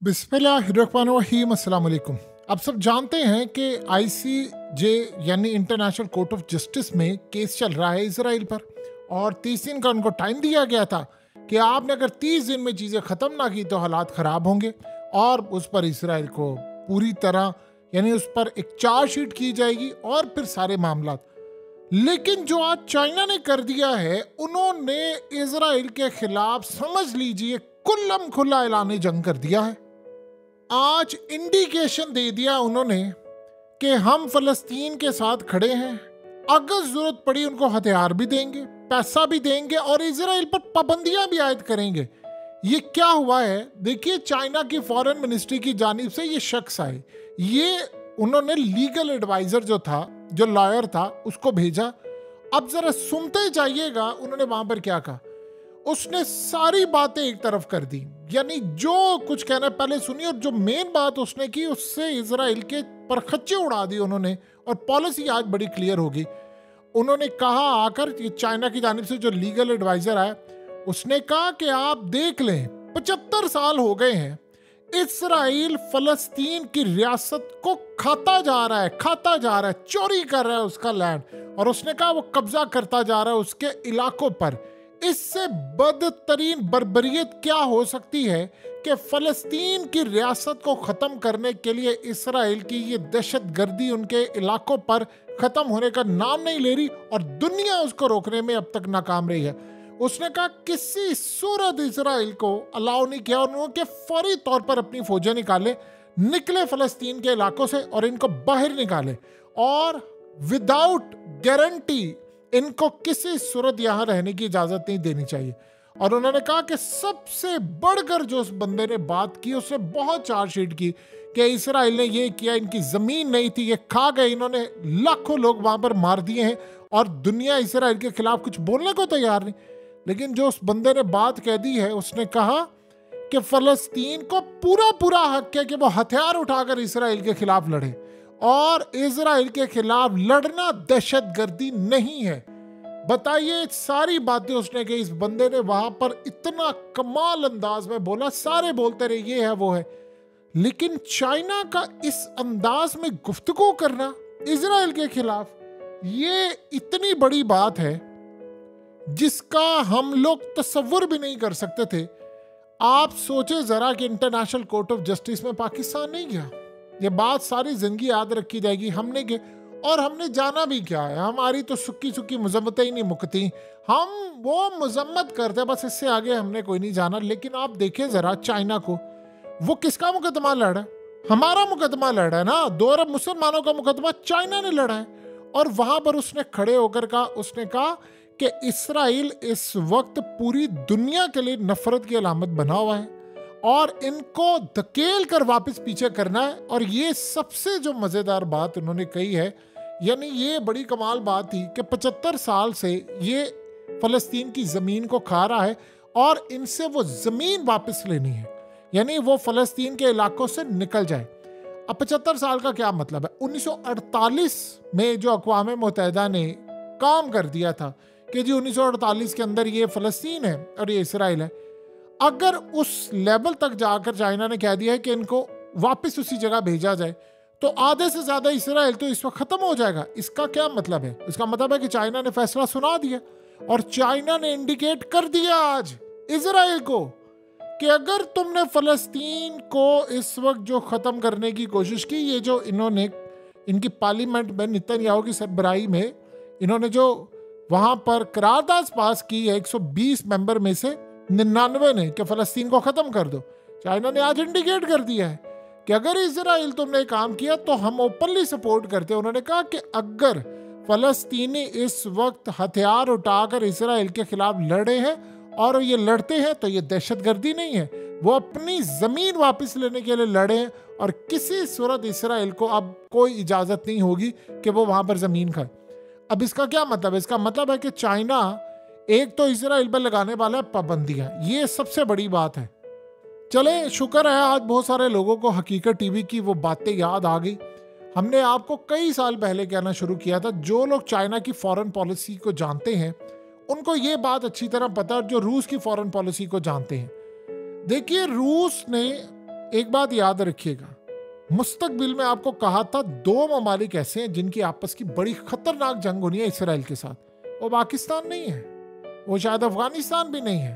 बिस्मिल्लाहिर्रहमानिर्रहीम, अस्सलाम वालेकुम। आप सब जानते हैं कि आईसीजे यानी इंटरनेशनल कोर्ट ऑफ जस्टिस में केस चल रहा है इसराइल पर, और 30 दिन का उनको टाइम दिया गया था कि आपने अगर 30 दिन में चीज़ें ख़त्म ना की तो हालात ख़राब होंगे और उस पर इसराइल को पूरी तरह यानी उस पर एक चार्जशीट की जाएगी और फिर सारे मामला। लेकिन जो आज चाइना ने कर दिया है, उन्होंने इसराइल के खिलाफ समझ लीजिए कुल्लम खुला ऐलान जंग कर दिया है। आज इंडिकेशन दे दिया उन्होंने कि हम फलस्तीन के साथ खड़े हैं, अगर जरूरत पड़ी उनको हथियार भी देंगे, पैसा भी देंगे और इजराइल पर पाबंदियां भी आयद करेंगे। ये क्या हुआ है देखिए, चाइना की फॉरेन मिनिस्ट्री की जानिब से ये शख्स आए, ये उन्होंने लीगल एडवाइजर जो था, जो लॉयर था, उसको भेजा। अब जरा सुनते जाइएगा उन्होंने वहां पर क्या कहा। उसने सारी बातें एक तरफ कर दी, यानी जो कुछ कहना पहले सुनी, और जो मेन बात उसने की उससे इजराइल के परखच्चे उड़ा दिए उन्होंने, और पॉलिसी आज बड़ी क्लियर होगी। उन्होंने कहा आकर, ये चाइना की जानिब से जो लीगल एडवाइजर आया, उसने कहा कि आप देख लें 75 साल हो गए हैं, इसराइल फलस्तीन की रियासत को खाता जा रहा है, चोरी कर रहा है उसका लैंड, और उसने कहा वो कब्जा करता जा रहा है उसके इलाकों पर। इससे बदतरीन बर्बरियत क्या हो सकती है कि फलस्तीन की रियासत को ख़त्म करने के लिए इसराइल की ये दहशतगर्दी उनके इलाकों पर ख़त्म होने का नाम नहीं ले रही, और दुनिया उसको रोकने में अब तक नाकाम रही है। उसने कहा किसी सूरत इसराइल को अलाउ नहीं किया, उन्होंने फौरी तौर पर अपनी फौजें निकले फलस्तीन के इलाकों से और इनको बाहर निकाले, और विदाउट गारंटी इनको किसी सूरत यहाँ रहने की इजाज़त नहीं देनी चाहिए। और उन्होंने कहा कि सबसे बढ़कर जो उस बंदे ने बात की, उसने बहुत चार्जशीट की कि इसराइल ने ये किया, इनकी ज़मीन नहीं थी, ये खा गए, इन्होंने लाखों लोग वहाँ पर मार दिए हैं, और दुनिया इसराइल के खिलाफ कुछ बोलने को तैयार नहीं। लेकिन जो उस बंदे ने बात कह दी है, उसने कहा कि फ़लस्तीन को पूरा हक है कि वो हथियार उठाकर इसराइल के खिलाफ लड़े, और इसराइल के खिलाफ लड़ना दहशतगर्दी नहीं है। बताइए, सारी बातें उसने कही। इस बंदे ने वहां पर इतना कमाल अंदाज में बोला, सारे बोलते रहे ये है वो है, लेकिन चाइना का इस अंदाज में गुफ्तगू करना इसराइल के खिलाफ, ये इतनी बड़ी बात है जिसका हम लोग तसव्वुर भी नहीं कर सकते थे। आप सोचे जरा कि इंटरनेशनल कोर्ट ऑफ जस्टिस में पाकिस्तान नहीं गया। ये बात सारी जिंदगी याद रखी जाएगी। हमने गए, और हमने जाना भी क्या है, हमारी तो सुक्की मजम्मतें ही नहीं मुकती, हम वो मजम्मत करते, बस इससे आगे हमने कोई नहीं जाना। लेकिन आप देखें जरा चाइना को, वो किसका मुकदमा लड़ा? हमारा मुकदमा लड़ा है ना, 2 अरब मुसलमानों का मुकदमा चाइना ने लड़ा है। और वहां पर उसने खड़े होकर कहा, उसने कहा कि इसराइल इस वक्त पूरी दुनिया के लिए नफरत की अलामत बना हुआ है और इनको धकेल कर वापस पीछे करना है। और ये सबसे जो मज़ेदार बात उन्होंने कही है, यानी ये बड़ी कमाल बात थी कि 75 साल से ये फ़लस्तीन की ज़मीन को खा रहा है और इनसे वो ज़मीन वापस लेनी है, यानी वो फ़लस्तीन के इलाकों से निकल जाए। अब 75 साल का क्या मतलब है? 1948 में जो अक़वाम मुत्तहिदा ने काम कर दिया था कि जी 1948 के अंदर ये फ़लस्तीन है और ये इसराइल है, अगर उस लेवल तक जाकर चाइना ने कह दिया है कि इनको वापस उसी जगह भेजा जाए, तो आधे से ज़्यादा इसराइल तो इस वक्त ख़त्म हो जाएगा। इसका क्या मतलब है? इसका मतलब है कि चाइना ने फैसला सुना दिया, और चाइना ने इंडिकेट कर दिया आज इसराइल को कि अगर तुमने फ़लस्तीन को इस वक्त जो ख़त्म करने की कोशिश की, ये जो इन्होंने इनकी पार्लियामेंट में नेतन्याहू की सरबराही में इन्होंने जो वहाँ पर करारदाद पास की है 120 मेंबर में से 99 ने कि फ़लस्तीन को ख़त्म कर दो, चाइना ने आज इंडिकेट कर दिया है कि अगर इसराइल तुमने काम किया तो हम ओपनली सपोर्ट करते हैं। उन्होंने कहा कि अगर फ़लस्तीनी इस वक्त हथियार उठाकर इसराइल के खिलाफ लड़े हैं और ये लड़ते हैं तो ये दहशतगर्दी नहीं है, वो अपनी ज़मीन वापस लेने के लिए लड़े हैं, और किसी सूरत इसराइल को अब कोई इजाज़त नहीं होगी कि वो वहाँ पर ज़मीन खाए। अब इसका क्या मतलब है? इसका मतलब है कि चाइना एक तो इसराइल पर लगाने वाला है पाबंदियाँ, ये सबसे बड़ी बात है। चले, शुक्र है आज बहुत सारे लोगों को हकीकत टीवी की वो बातें याद आ गई। हमने आपको कई साल पहले कहना शुरू किया था, जो लोग चाइना की फॉरेन पॉलिसी को जानते हैं उनको ये बात अच्छी तरह पता है, जो रूस की फॉरेन पॉलिसी को जानते हैं। देखिए, रूस ने एक बात याद रखिएगा, मुस्तकबिल में आपको कहा था 2 ममालिक ऐसे हैं जिनकी आपस की बड़ी खतरनाक जंग होनी है इसराइल के साथ। वो पाकिस्तान नहीं है, वो शायद अफगानिस्तान भी नहीं है,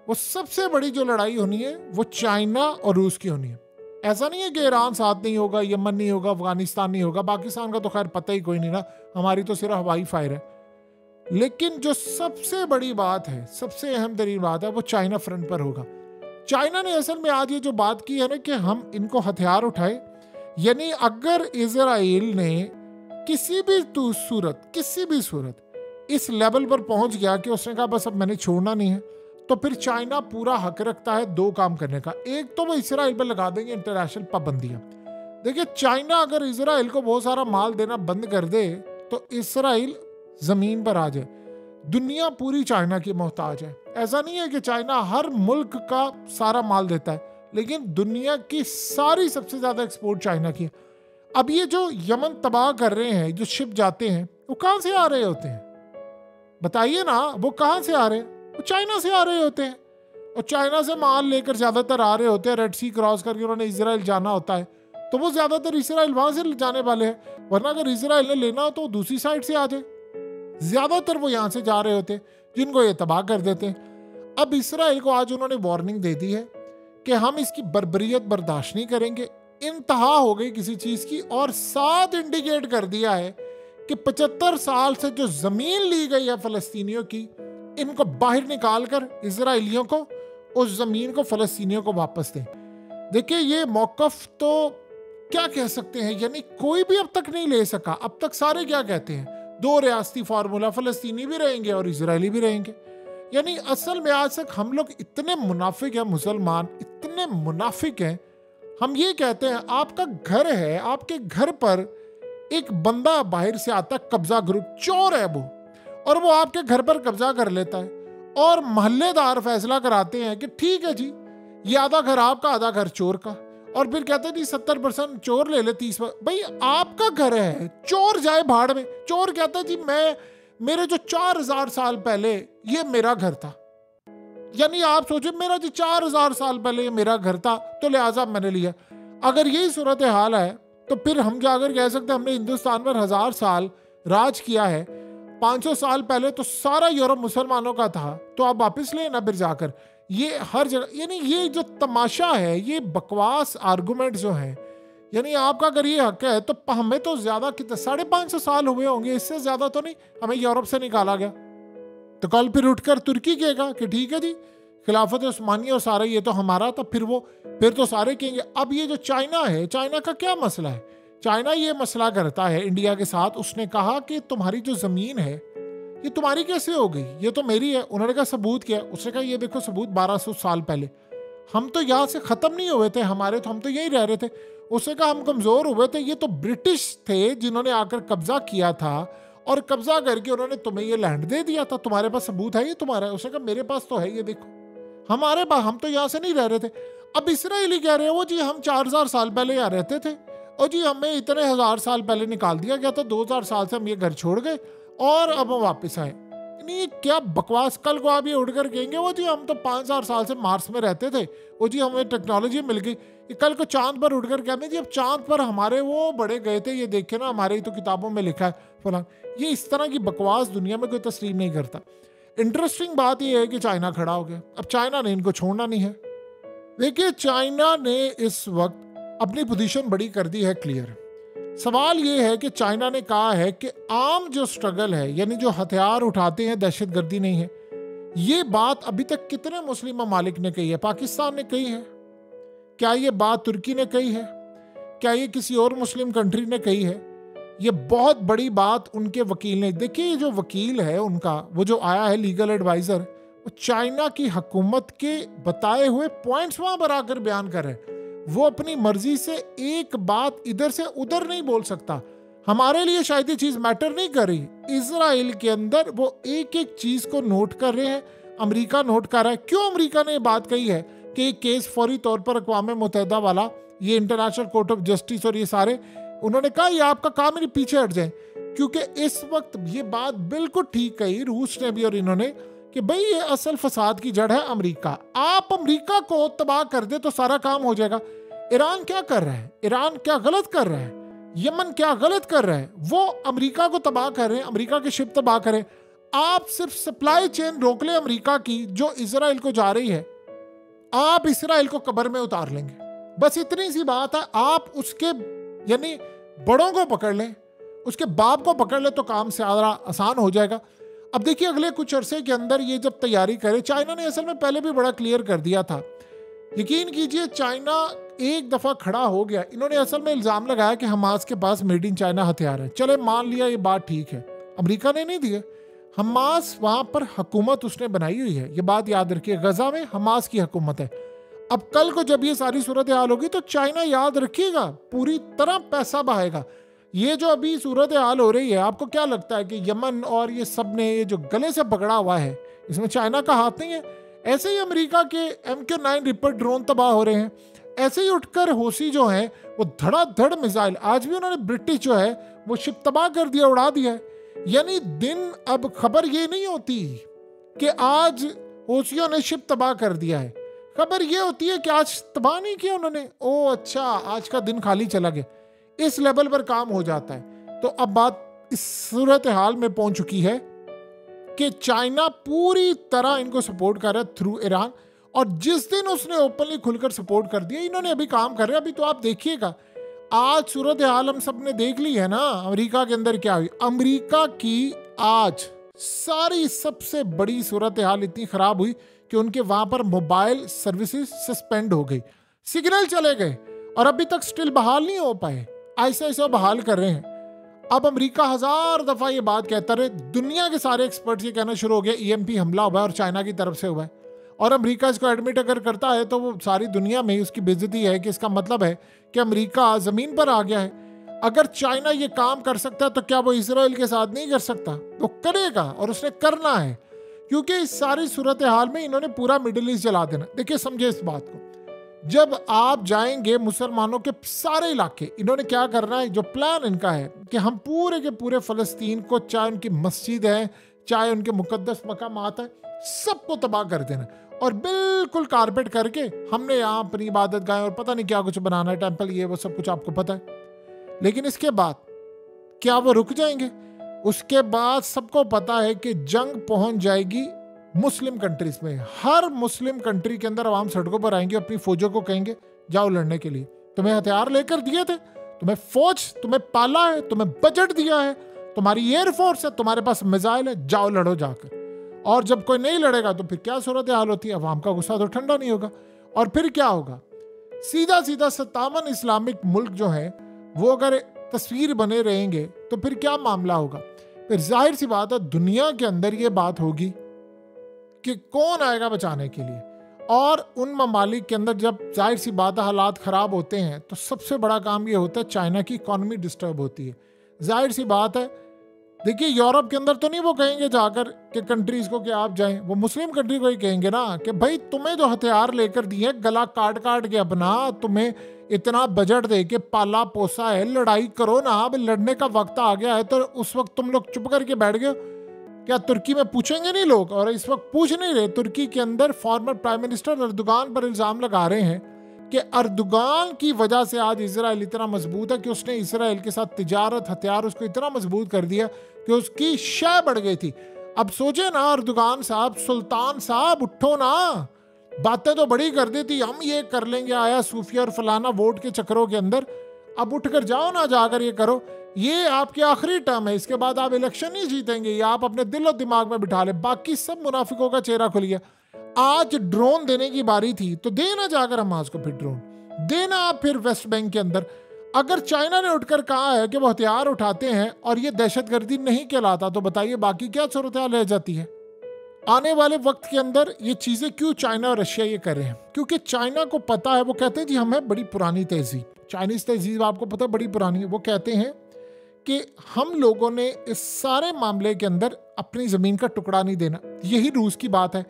वो सबसे बड़ी जो लड़ाई होनी है वो चाइना और रूस की होनी है। ऐसा नहीं है कि ईरान साथ नहीं होगा, यमन नहीं होगा, अफगानिस्तान नहीं होगा, पाकिस्तान का तो खैर पता ही कोई नहीं ना, हमारी तो सिर्फ हवाई फायर है। लेकिन जो सबसे बड़ी बात है, सबसे अहम तरीन बात है, वो चाइना फ्रंट पर होगा। चाइना ने असल में आज ये जो बात की है ना कि हम इनको हथियार उठाए, यानी अगर इजराइल ने किसी भी सूरत इस लेवल पर पहुंच गया कि उसने कहा बस अब मैंने छोड़ना नहीं है, तो फिर चाइना पूरा हक रखता है 2 काम करने का। एक तो वो इसराइल पर लगा देंगे इंटरनेशनल पाबंदियां। देखिए, चाइना अगर इसराइल को बहुत सारा माल देना बंद कर दे तो इसराइल जमीन पर आ जाए। दुनिया पूरी चाइना की मोहताज है। ऐसा नहीं है कि चाइना हर मुल्क का सारा माल देता है, लेकिन दुनिया की सारी सबसे ज्यादा एक्सपोर्ट चाइना की है। अब ये जो यमन तबाह कर रहे हैं, जो शिप जाते हैं, वो कहां से आ रहे होते हैं बताइए ना? वो कहां से आ रहे हैं? वो चाइना से आ रहे होते हैं, और चाइना से माल लेकर ज्यादातर आ रहे होते हैं। रेड सी क्रॉस करके उन्होंने इजराइल जाना होता है, तो वो ज्यादातर इसराइल वहां से जाने वाले हैं। वरना अगर इसराइल ने लेना हो तो दूसरी साइड से आ जाए। ज्यादातर वो यहां से जा रहे होते हैं, जिनको ये तबाह कर देते हैं। अब इसराइल को आज उन्होंने वार्निंग दे दी है कि हम इसकी बर्बरियत बर्दाश्त नहीं करेंगे, इंतहा हो गई किसी चीज की। और साथ इंडिकेट कर दिया है कि 75 साल से जो जमीन ली गई है फलस्तीनियों की, इनको बाहर निकाल कर इजराइलियों को उस जमीन को फलस्तीनियों को वापस दें। देखिए, ये मौकफ तो क्या कह सकते हैं, यानी कोई भी अब तक नहीं ले सका। अब तक सारे क्या कहते हैं, 2 रियासती फार्मूला, फलस्तीनी भी रहेंगे और इजरायली भी रहेंगे। यानी असल में आज तक हम लोग इतने मुनाफिक हैं, मुसलमान इतने मुनाफिक हैं, हम ये कहते हैं आपका घर है, आपके घर पर एक बंदा बाहर से आता, कब्जा ग्रुप, चोर है वो, और वो आपके घर पर कब्जा कर लेता है, और मोहल्लेदार फैसला कराते हैं कि ठीक है जी, ये आधा घर आपका, आधा घर चोर का, और फिर कहते हैं जी 70% चोर ले ले, 30%। भाई आपका घर है, चोर जाए भाड़ में। चोर कहता है जी मेरे जो 4000 साल पहले ये मेरा घर था, यानी आप सोचिए मेरा जी 4000 साल पहले ये मेरा घर था, तो लिहाजा मैंने लिया। अगर यही सूरत हाल है तो फिर हम जाकर कह सकते हैं हमने हिंदुस्तान पर 1000 साल राज किया है, 500 साल पहले तो सारा यूरोप मुसलमानों का था, तो आप वापस लेना फिर जाकर। ये हर जगह, यानी ये जो तमाशा है, ये बकवास आर्गुमेंट जो हैं, यानी आपका अगर ये हक है तो हमें तो ज्यादा कितने 550 साल हुए होंगे, इससे ज्यादा तो नहीं, हमें यूरोप से निकाला गया। तो कल फिर उठकर तुर्की कहेगा कि ठीक है जी, खिलाफत उस्मानिया और सारा ये तो हमारा था, फिर तो सारे कहेंगे। अब ये जो चाइना है, चाइना का क्या मसला है? चाइना ये मसला करता है इंडिया के साथ। उसने कहा कि तुम्हारी जो जमीन है ये तुम्हारी कैसे हो गई, ये तो मेरी है। उन्होंने कहा सबूत क्या? उसने कहा ये देखो सबूत, 1200 साल पहले हम तो यहाँ से खत्म नहीं हुए थे, हमारे तो हम तो यही रह रहे थे। उसने कहा हम कमजोर हुए थे, ये तो ब्रिटिश थे जिन्होंने आकर कब्जा किया था, और कब्जा करके उन्होंने तुम्हें ये लैंड दे दिया था, तुम्हारे पास सबूत है ये तुम्हारा है? उसने कहा मेरे पास तो है, ये देखो हमारे पास, हम तो यहाँ से नहीं रह रहे थे। अब इसराइली कह रहे हैं वो जी हम 4000 साल पहले यहाँ रहते थे, और जी हमें इतने 1000 साल पहले निकाल दिया गया था, 2000 साल से हम ये घर छोड़ गए और अब हम वापस आए। नहीं, क्या बकवास। कल को आप ये उड़कर कहेंगे वो जी हम तो 5000 साल से मार्स में रहते थे, वो जी हमें टेक्नोलॉजी मिल गई। कल को चांद पर उड़कर कहते जी अब चांद पर हमारे वो बड़े गए थे, ये देखे ना हमारे ही तो किताबों में लिखा है फलां। ये इस तरह की बकवास दुनिया में कोई तस्लीम नहीं करता। इंटरेस्टिंग बात यह है कि चाइना खड़ा हो गया। अब चाइना ने इनको छोड़ना नहीं है। देखिए, चाइना ने इस वक्त अपनी पोजीशन बड़ी कर दी है क्लियर। सवाल ये है कि चाइना ने कहा है कि आम जो स्ट्रगल है, यानी जो हथियार उठाते हैं, दहशतगर्दी नहीं है। ये बात अभी तक कितने मुस्लिम ममालिक ने कही है? पाकिस्तान ने कही है? क्या ये बात तुर्की ने कही है? क्या ये किसी और मुस्लिम कंट्री ने कही है? ये बहुत बड़ी बात उनके वकील ने। देखिए, ये जो वकील है उनका, वो जो आया है लीगल एडवाइजर, वो चाइना की हुकूमत के बताए हुए पॉइंट्स वहां पर आकर बयान कर रहे हैं। वो अपनी मर्जी से एक बात इधर से उधर नहीं बोल सकता। हमारे लिए शायद ये चीज मैटर नहीं कर रही, इजराइल के अंदर वो एक एक चीज को नोट कर रहे हैं। अमेरिका नोट कर रहा है। क्यों अमेरिका ने बात कही है कि ये केस फौरी तौर पर अक़वाम मुत्तहिदा वाला, ये इंटरनेशनल कोर्ट ऑफ जस्टिस और ये सारे, उन्होंने कहा ये आपका काम है, पीछे हट जाए। क्योंकि इस वक्त ये बात बिल्कुल ठीक कही रूस ने भी और इन्होंने, कि भाई ये असल फसाद की जड़ है अमेरिका। आप अमेरिका को तबाह कर दे तो सारा काम हो जाएगा। ईरान क्या कर रहा है, ईरान क्या गलत कर रहा है, यमन क्या गलत कर रहा है, वो अमेरिका को तबाह कर रहे हैं, अमेरिका की शिप तबाह करें। आप सिर्फ सप्लाई चेन रोक ले अमेरिका की जो इजराइल को जा रही है, आप इसराइल को कब्र में उतार लेंगे। बस इतनी सी बात है। आप उसके यानी बड़ों को पकड़ लें, उसके बाप को पकड़ ले तो काम से आसान हो जाएगा। अब देखिए अगले कुछ अरसे के अंदर ये जब तैयारी करे, चाइना ने असल में पहले भी बड़ा क्लियर कर दिया था। यकीन कीजिए चाइना एक दफा खड़ा हो गया। इन्होंने असल में इल्जाम लगाया कि हमास के पास मेड इन चाइना हथियार है। चले मान लिया ये बात ठीक है, अमेरिका ने नहीं दिए। हमास वहां पर हुकूमत उसने बनाई हुई है, ये बात याद रखिए। गजा में हमास की हुकूमत है। अब कल को जब ये सारी सूरत हाल होगी तो चाइना याद रखिएगा पूरी तरह पैसा बहाएगा। ये जो अभी सूरत हाल हो रही है, आपको क्या लगता है कि यमन और ये सब ने ये जो गले से पकड़ा हुआ है, इसमें चाइना का हाथ नहीं है? ऐसे ही अमेरिका के MQ-9 रिपर ड्रोन तबाह हो रहे हैं। ऐसे ही उठकर हौसी जो है वो धड़ाधड़ मिसाइल, आज भी उन्होंने ब्रिटिश जो है वो शिप तबाह कर दिया, उड़ा दिया है। यानी दिन अब खबर ये नहीं होती कि आज हौसियों ने शिप तबाह कर दिया है, खबर ये होती है कि आज तबाह नहीं किया उन्होंने, ओ अच्छा आज का दिन खाली चला गया। इस लेवल पर काम हो जाता है। तो अब बात इस सूरत हाल में पहुंच चुकी है कि चाइना पूरी तरह इनको सपोर्ट कर रहा है थ्रू ईरान। और जिस दिन उसने ओपनली खुलकर सपोर्ट कर दिया, इन्होंने अभी काम कर रहे हैं। अभी तो आप देखिएगा आज सूरत हाल हम सब ने देख ली है ना, अमेरिका के अंदर क्या हुई। अमेरिका की आज सारी सबसे बड़ी सूरत हाल इतनी खराब हुई कि उनके वहां पर मोबाइल सर्विसेज सस्पेंड हो गई, सिग्नल चले गए और अभी तक स्टिल बहाल नहीं हो पाए। ऐसा ऐसा बहाल कर रहे हैं। अब अमेरिका 1000 दफा ये बात कहता रहे, दुनिया के सारे एक्सपर्ट्स ये कहना शुरू हो गए EMP हमला हुआ है और चाइना की तरफ से हुआ है। और अमेरिका इसको एडमिट अगर करता है तो वो सारी दुनिया में उसकी बेइज्जती है कि इसका मतलब है कि अमेरिका जमीन पर आ गया है। अगर चाइना ये काम कर सकता है तो क्या वो इसराइल के साथ नहीं कर सकता? वो करेगा और उसने करना है, क्योंकि इस सारी सूरत हाल में इन्होंने पूरा मिडिल ईस्ट जला देना। देखिए समझे इस बात को, जब आप जाएंगे मुसलमानों के सारे इलाके, इन्होंने क्या करना है, जो प्लान इनका है कि हम पूरे के पूरे फलस्तीन को, चाहे उनकी मस्जिद है चाहे उनके मुकद्दस मकामात है, सबको तबाह कर देना और बिल्कुल कारपेट करके हमने यहाँ अपनी इबादत गाहें और पता नहीं क्या कुछ बनाना है, टेंपल, ये वो सब कुछ आपको पता है। लेकिन इसके बाद क्या वो रुक जाएंगे? उसके बाद सबको पता है कि जंग पहुंच जाएगी मुस्लिम कंट्रीज में। हर मुस्लिम कंट्री के अंदर आवाम सड़कों पर आएंगे, अपनी फौजों को कहेंगे जाओ लड़ने के लिए। तुम्हें हथियार लेकर दिए थे, तुम्हें फौज, तुम्हें पाला है, तुम्हें बजट दिया है, तुम्हारी एयरफोर्स है, तुम्हारे पास मिसाइल है, जाओ लड़ो जाकर। और जब कोई नहीं लड़ेगा तो फिर क्या सूरत हाल होती है? अवाम का गुस्सा तो ठंडा नहीं होगा। और फिर क्या होगा? सीधा सीधा 57 इस्लामिक मुल्क जो है वो अगर तस्वीर बने रहेंगे तो फिर क्या मामला होगा? फिर जाहिर सी बात है दुनिया के अंदर ये बात होगी कि कौन आएगा बचाने के लिए। और उन ममालिक के अंदर जब जाहिर सी बात है हालात ख़राब होते हैं तो सबसे बड़ा काम ये होता है चाइना की इकॉनमी डिस्टर्ब होती है। जाहिर सी बात है, देखिए यूरोप के अंदर तो नहीं वो कहेंगे जाकर कि कंट्रीज को कि आप जाएं, वो मुस्लिम कंट्री को ही कहेंगे ना कि भाई तुम्हें जो हथियार लेकर दिए, गला काट काट के अपना, तुम्हें इतना बजट दे के पाला पोसा है, लड़ाई करो ना, अब लड़ने का वक्त आ गया है। तो उस वक्त तुम लोग चुप करके बैठ गए। क्या तुर्की में पूछेंगे नहीं लोग? और इस वक्त पूछ नहीं रहे। तुर्की के अंदर फॉर्मर प्राइम मिनिस्टर अर्दोगान पर इल्जाम लगा रहे हैं कि अर्दोगान की वजह से आज इजराइल इतना मजबूत है कि उसने इजराइल के साथ तिजारत, हथियार उसको इतना मजबूत कर दिया कि उसकी शय बढ़ गई थी। अब सोचे ना अर्दोगान साहब, सुल्तान साहब उठो ना, बातें तो बड़ी कर दी थी, हम ये कर लेंगे, आया सूफिया और फलाना वोट के चक्करों के अंदर। अब उठ कर जाओ ना, जाकर ये करो। ये आपकी आखिरी टर्म है, इसके बाद आप इलेक्शन नहीं जीतेंगे। ये आप अपने दिल और दिमाग में बिठा ले। बाकी सब मुनाफिकों का चेहरा खुल गया। आज ड्रोन देने की बारी थी तो देना जाकर हमास को, फिर ड्रोन देना आप फिर वेस्ट बैंक के अंदर। अगर चाइना ने उठकर कहा है कि वो हथियार उठाते हैं और ये दहशतगर्दी नहीं कहलाता, तो बताइए बाकी क्या सूरत हाल रह जाती है? आने वाले वक्त के अंदर ये चीज़ें क्यों चाइना और रशिया ये कर रहे हैं? क्योंकि चाइना को पता है, वो कहते हैं जी हमें बड़ी पुरानी तहजीब, चाइनीज़ तहजीब आपको पता है बड़ी पुरानी है। वो कहते हैं कि हम लोगों ने इस सारे मामले के अंदर अपनी ज़मीन का टुकड़ा नहीं देना। यही रूस की बात है।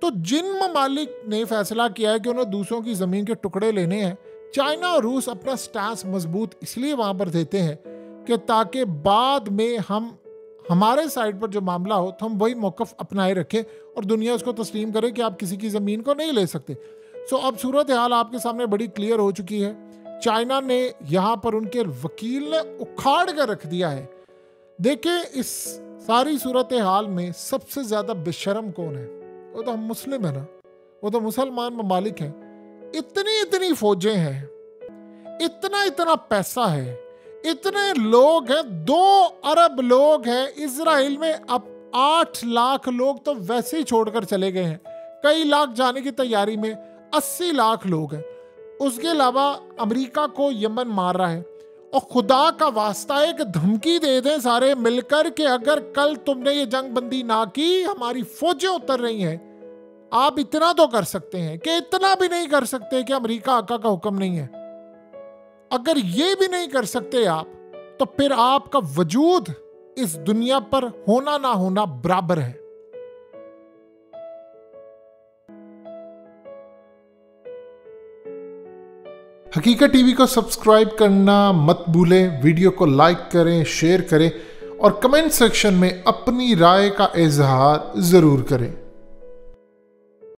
तो जिन ममालिक ने फैसला किया है कि उन्हें दूसरों की ज़मीन के टुकड़े लेने हैं, चाइना और रूस अपना स्टांस मजबूत इसलिए वहाँ पर देते हैं कि ताकि बाद में हम हमारे साइड पर जो मामला हो तो हम वही मौक़िफ़ अपनाए रखें और दुनिया उसको तस्लीम करे कि आप किसी की ज़मीन को नहीं ले सकते। सो अब सूरत हाल आपके सामने बड़ी क्लियर हो चुकी है। चाइना ने यहाँ पर उनके वकील ने उखाड़ कर रख दिया है। देखिए, इस सारी सूरत हाल में सबसे ज़्यादा बेशरम कौन है? वो तो हम मुस्लिम है ना, वो तो मुसलमान ममालिक हैं। इतनी इतनी फौजें हैं, इतना इतना पैसा है, इतने लोग हैं, 2 अरब लोग हैं इजराइल में। अब 8 लाख लोग तो वैसे ही छोड़कर चले गए हैं, कई लाख जाने की तैयारी में, 80 लाख लोग हैं। उसके अलावा अमेरिका को यमन मार रहा है। और खुदा का वास्ता एक धमकी दे दें सारे मिलकर कि अगर कल तुमने ये जंग बंदी ना की, हमारी फौजें उतर रही हैं। आप इतना तो कर सकते हैं कि इतना भी नहीं कर सकते कि अमेरिका आका का हुक्म नहीं है। अगर ये भी नहीं कर सकते आप, तो फिर आपका वजूद इस दुनिया पर होना ना होना बराबर है। हकीकत टीवी को सब्सक्राइब करना मत भूलें, वीडियो को लाइक करें, शेयर करें और कमेंट सेक्शन में अपनी राय का इजहार ज़रूर करें।